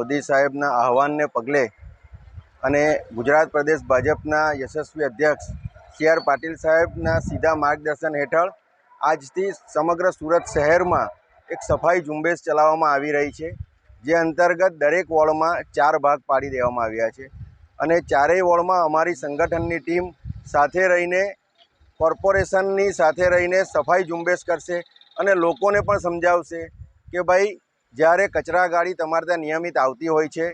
મોદી સાહેબના આહવાનને પગલે અને ગુજરાત પ્રદેશ ભાજપના યશસ્વી અધ્યક્ષ CR પાટીલ સાહેબના સીધા માર્ગદર્શન હેઠળ આજથી સમગ્ર સુરત શહેરમાં એક સફાઈ ઝુંબેશ ચલાવવામાં આવી રહી છે, જે અંતર્ગત દરેક વોર્ડમાં 4 ભાગ પાડી દેવામાં આવ્યા છે અને ચારેય વોર્ડમાં અમારી સંગઠનની ટીમ સાથે રહીને કોર્પોરેશનની સાથે રહીને સફાઈ ઝુંબેશ કરશે અને લોકોને પણ સમજાવશે કે ભાઈ જ્યારે કચરા ગાડી તમારે ત્યાં નિયમિત આવતી હોય છે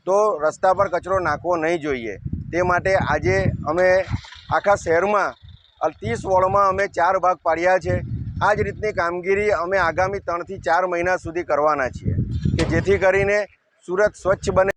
તો રસ્તા પર કચરો નાખવો નહીં જોઈએ। તે માટે આજે અમે આખા શહેરમાં 30 વોર્ડમાં અમે 4 ભાગ પાડ્યા છે। આ જ રીતની કામગીરી અમે આગામી 3 થી 4 મહિના સુધી કરવાના છીએ કે જેથી કરીને સુરત સ્વચ્છ બને।